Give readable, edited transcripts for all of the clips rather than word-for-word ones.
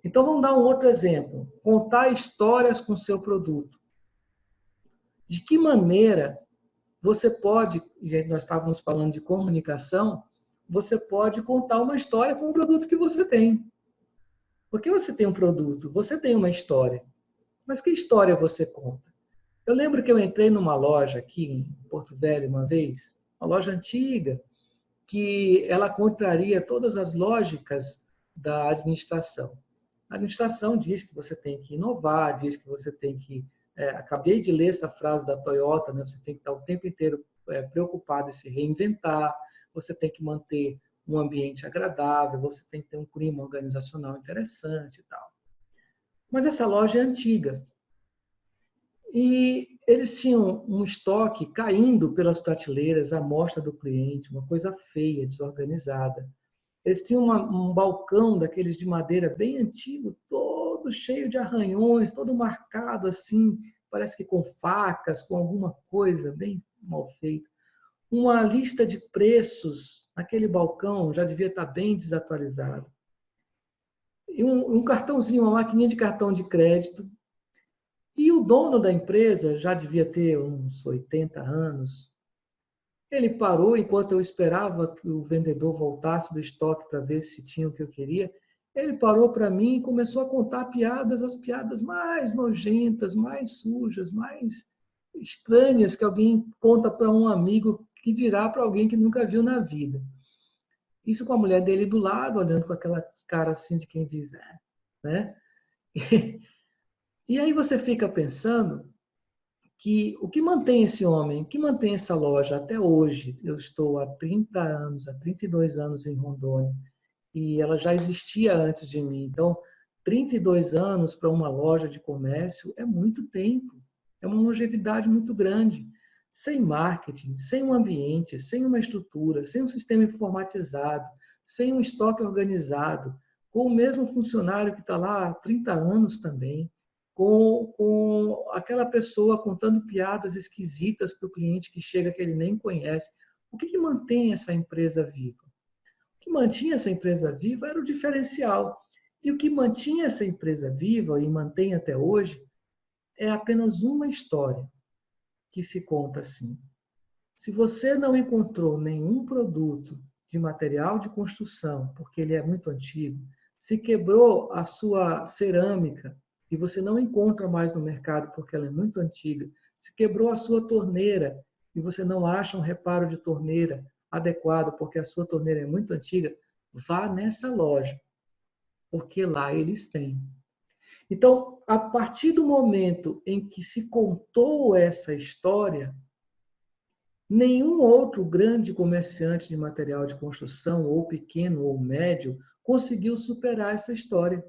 Então, vamos dar um outro exemplo. Contar histórias com seu produto. De que maneira você pode, nós estávamos falando de comunicação, você pode contar uma história com o produto que você tem. Porque você tem um produto, você tem uma história. Mas que história você conta? Eu lembro que eu entrei numa loja aqui em Porto Velho uma vez, uma loja antiga, que ela contraria todas as lógicas da administração. A administração diz que você tem que inovar, diz que você tem que... acabei de ler essa frase da Toyota, né? Você tem que estar o tempo inteiro preocupado em se reinventar, você tem que manter um ambiente agradável, você tem que ter um clima organizacional interessante e tal. Mas essa loja é antiga. E eles tinham um estoque caindo pelas prateleiras, à mostra do cliente, uma coisa feia, desorganizada. Eles tinham um balcão daqueles de madeira bem antigo, todo cheio de arranhões, todo marcado assim, parece que com facas, com alguma coisa bem mal feita. Uma lista de preços naquele balcão já devia estar bem desatualizado. E um cartãozinho, uma maquininha de cartão de crédito. E o dono da empresa já devia ter uns 80 anos. Ele parou enquanto eu esperava que o vendedor voltasse do estoque para ver se tinha o que eu queria. Ele parou para mim e começou a contar piadas, as piadas mais nojentas, mais sujas, mais estranhas que alguém conta para um amigo que dirá para alguém que nunca viu na vida. Isso com a mulher dele do lado, olhando com aquela cara assim de quem diz, né? E aí você fica pensando que o que mantém esse homem, o que mantém essa loja até hoje, eu estou há 30 anos, há 32 anos em Rondônia, e ela já existia antes de mim. Então, 32 anos para uma loja de comércio é muito tempo, é uma longevidade muito grande. Sem marketing, sem um ambiente, sem uma estrutura, sem um sistema informatizado, sem um estoque organizado, com o mesmo funcionário que está lá há 30 anos também, com aquela pessoa contando piadas esquisitas para o cliente que chega que ele nem conhece. O que mantém essa empresa viva? O que mantinha essa empresa viva era o diferencial. E o que mantinha essa empresa viva e mantém até hoje é apenas uma história que se conta assim. Se você não encontrou nenhum produto de material de construção, porque ele é muito antigo, se quebrou a sua cerâmica e você não encontra mais no mercado porque ela é muito antiga, se quebrou a sua torneira e você não acha um reparo de torneira adequado porque a sua torneira é muito antiga, vá nessa loja, porque lá eles têm. Então, a partir do momento em que se contou essa história, nenhum outro grande comerciante de material de construção, ou pequeno ou médio, conseguiu superar essa história.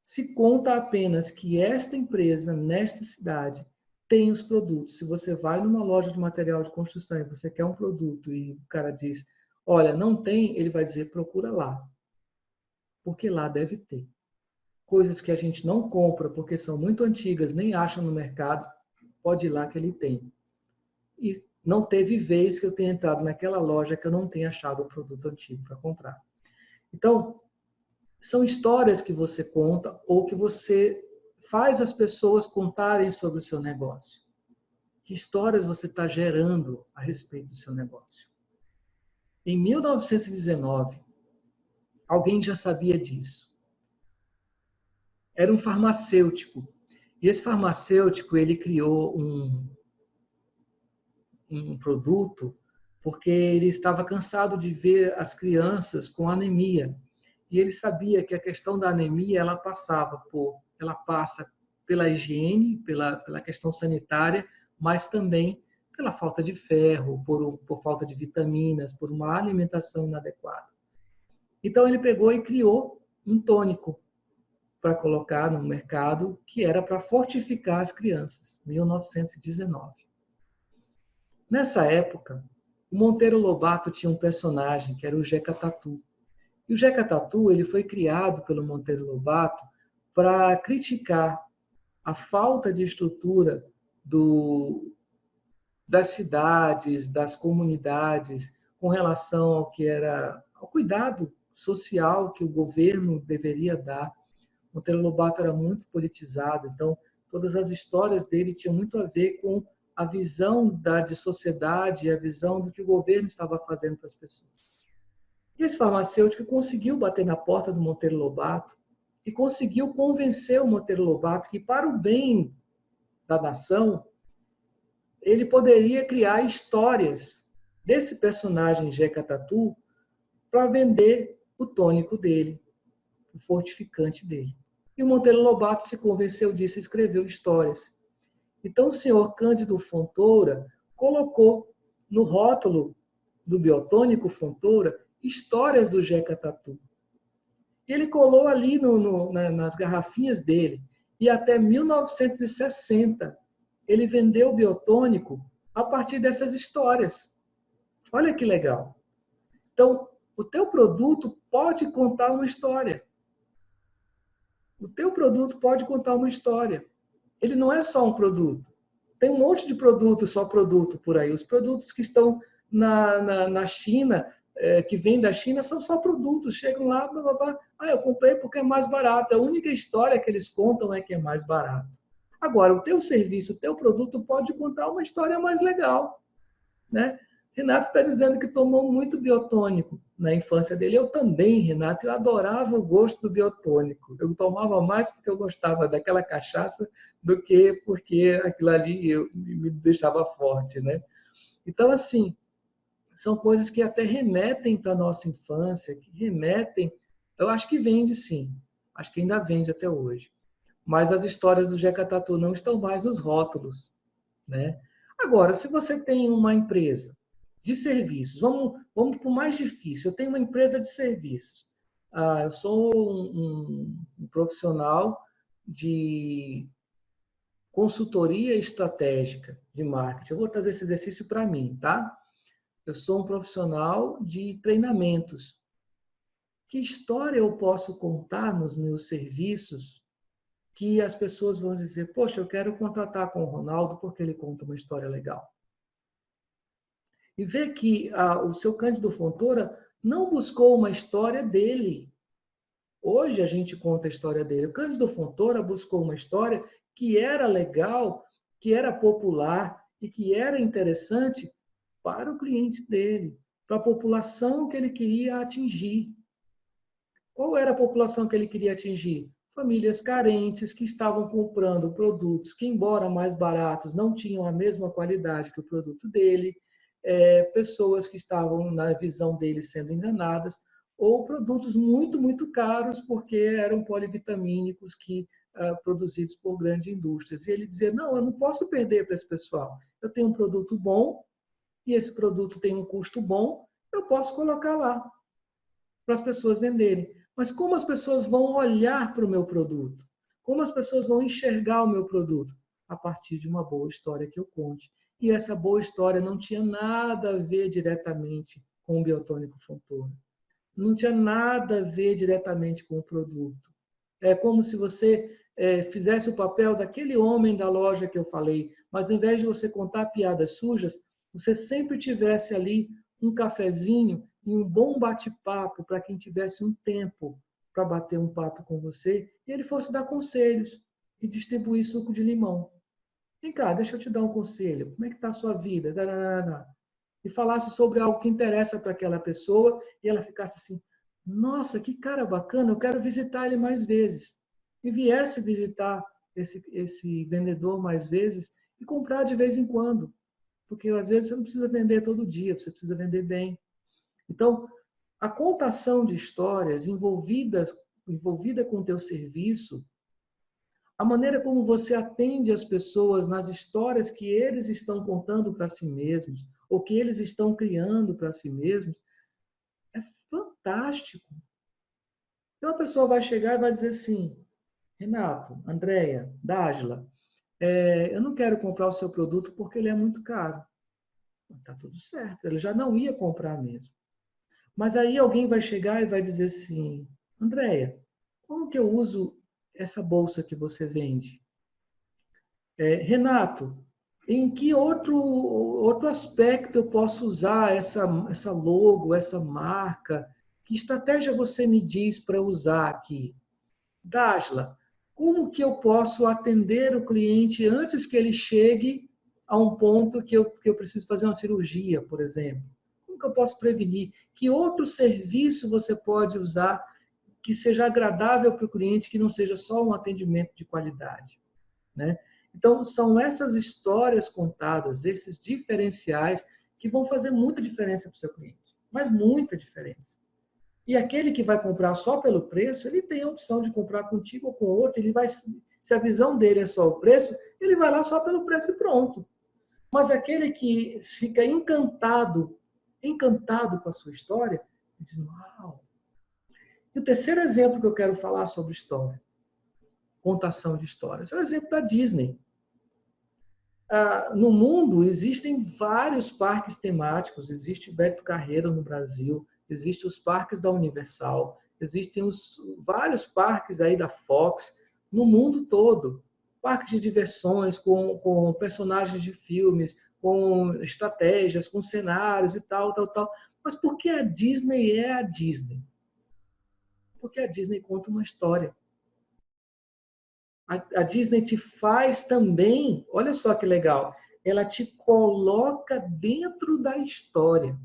Se conta apenas que esta empresa, nesta cidade, tem os produtos. Se você vai numa loja de material de construção e você quer um produto e o cara diz, olha, não tem, ele vai dizer, procura lá. Porque lá deve ter. Coisas que a gente não compra porque são muito antigas, nem acha no mercado, pode ir lá que ele tem. E não teve vez que eu tenha entrado naquela loja que eu não tenha achado um produto antigo para comprar. Então, são histórias que você conta ou que você faz as pessoas contarem sobre o seu negócio. Que histórias você está gerando a respeito do seu negócio? Em 1919, alguém já sabia disso. Era um farmacêutico. E esse farmacêutico, ele criou um produto porque ele estava cansado de ver as crianças com anemia. E ele sabia que a questão da anemia ela passa pela higiene, pela questão sanitária, mas também pela falta de ferro, por falta de vitaminas, por uma alimentação inadequada. Então ele pegou e criou um tônico para colocar no mercado que era para fortificar as crianças, 1919. Nessa época, o Monteiro Lobato tinha um personagem que era o Jeca Tatu. E o Jeca Tatu ele foi criado pelo Monteiro Lobato para criticar a falta de estrutura das cidades, das comunidades, com relação ao que era ao cuidado social que o governo deveria dar. Monteiro Lobato era muito politizado, então todas as histórias dele tinham muito a ver com a visão de sociedade, a visão do que o governo estava fazendo para as pessoas. E esse farmacêutico conseguiu bater na porta do Monteiro Lobato e conseguiu convencer o Monteiro Lobato que, para o bem da nação, ele poderia criar histórias desse personagem Jeca Tatu para vender o tônico dele, o fortificante dele. E o Monteiro Lobato se convenceu disso e escreveu histórias. Então, o senhor Cândido Fontoura colocou no rótulo do biotônico Fontoura histórias do Jeca Tatu. Ele colou ali nas garrafinhas dele. E até 1960, ele vendeu o biotônico a partir dessas histórias. Olha que legal. Então, o teu produto pode contar uma história. O teu produto pode contar uma história. Ele não é só um produto. Tem um monte de produto, só produto por aí. Os produtos que estão na China, que vêm da China, são só produtos. Chegam lá, blá, blá, blá. Eu comprei porque é mais barato. A única história que eles contam é que é mais barato. Agora, o teu serviço, o teu produto pode contar uma história mais legal, né? Renato está dizendo que tomou muito biotônico na infância dele. Eu também, Renato, eu adorava o gosto do biotônico. Eu tomava mais porque eu gostava daquela cachaça do que porque aquilo ali me deixava forte, né? Então, assim, são coisas que até remetem para a nossa infância, que remetem... Eu acho que vende, sim. Acho que ainda vende até hoje. Mas as histórias do Jeca Tatu não estão mais nos rótulos, né? Agora, se você tem uma empresa de serviços, vamos para o mais difícil. Eu tenho uma empresa de serviços. Eu sou um profissional de consultoria estratégica de marketing. Eu vou trazer esse exercício para mim, tá? Eu sou um profissional de treinamentos. Que história eu posso contar nos meus serviços que as pessoas vão dizer, poxa, eu quero contratar com o Ronaldo porque ele conta uma história legal? E ver que o seu Cândido Fontoura não buscou uma história dele. Hoje a gente conta a história dele. O Cândido Fontoura buscou uma história que era legal, que era popular e que era interessante para o cliente dele, para a população que ele queria atingir. Qual era a população que ele queria atingir? Famílias carentes que estavam comprando produtos que, embora mais baratos, não tinham a mesma qualidade que o produto dele, pessoas que estavam, na visão dele, sendo enganadas, ou produtos muito, muito caros, porque eram polivitamínicos produzidos por grandes indústrias. E ele dizia, não, eu não posso perder para esse pessoal. Eu tenho um produto bom, e esse produto tem um custo bom, eu posso colocar lá para as pessoas venderem. Mas como as pessoas vão olhar para o meu produto? Como as pessoas vão enxergar o meu produto? A partir de uma boa história que eu conte. E essa boa história não tinha nada a ver diretamente com o biotônico Fontoura. Não tinha nada a ver diretamente com o produto. É como se você fizesse o papel daquele homem da loja que eu falei, mas ao invés de você contar piadas sujas, você sempre tivesse ali um cafezinho e um bom bate-papo para quem tivesse um tempo para bater um papo com você e ele fosse dar conselhos e distribuir suco de limão. Vem cá, deixa eu te dar um conselho. Como é que está a sua vida? E falasse sobre algo que interessa para aquela pessoa e ela ficasse assim, nossa, que cara bacana, eu quero visitar ele mais vezes. E viesse visitar esse vendedor mais vezes e comprar de vez em quando. Porque às vezes você não precisa vender todo dia, você precisa vender bem. Então, a contação de histórias envolvida com o teu serviço, a maneira como você atende as pessoas nas histórias que eles estão contando para si mesmos, ou que eles estão criando para si mesmos, é fantástico. Então a pessoa vai chegar e vai dizer assim, Renato, Andréia, Dágila, eu não quero comprar o seu produto porque ele é muito caro. Está tudo certo, ele já não ia comprar mesmo. Mas aí alguém vai chegar e vai dizer assim, Andréia, como que eu uso essa bolsa que você vende? Renato, em que outro aspecto eu posso usar essa logo, essa marca Que estratégia você me diz para usar aqui? Dásla, como que eu posso atender o cliente antes que ele chegue a um ponto que eu preciso fazer uma cirurgia, por exemplo? Como que eu posso prevenir? Que outro serviço você pode usar que seja agradável para o cliente, que não seja só um atendimento de qualidade, né? Então, são essas histórias contadas, esses diferenciais, que vão fazer muita diferença para o seu cliente, mas muita diferença. E aquele que vai comprar só pelo preço, ele tem a opção de comprar contigo ou com outro, ele vai, se a visão dele é só o preço, ele vai lá só pelo preço e pronto. Mas aquele que fica encantado com a sua história, diz, uau. E o terceiro exemplo que eu quero falar sobre história, contação de histórias, é o exemplo da Disney. No mundo existem vários parques temáticos, existe Beto Carreiro no Brasil, existem os parques da Universal, existem vários parques aí da Fox no mundo todo. Parques de diversões com personagens de filmes, com estratégias, com cenários e tal, tal, tal. Mas por que a Disney é a Disney? Porque a Disney conta uma história. A Disney te faz também, olha só que legal, ela te coloca dentro da história.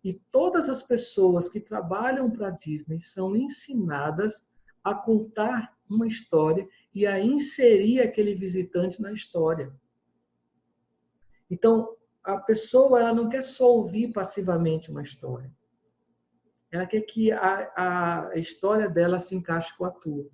E todas as pessoas que trabalham para a Disney são ensinadas a contar uma história e a inserir aquele visitante na história. Então, a pessoa ela não quer só ouvir passivamente uma história. Ela quer que a história dela se encaixe com a tua.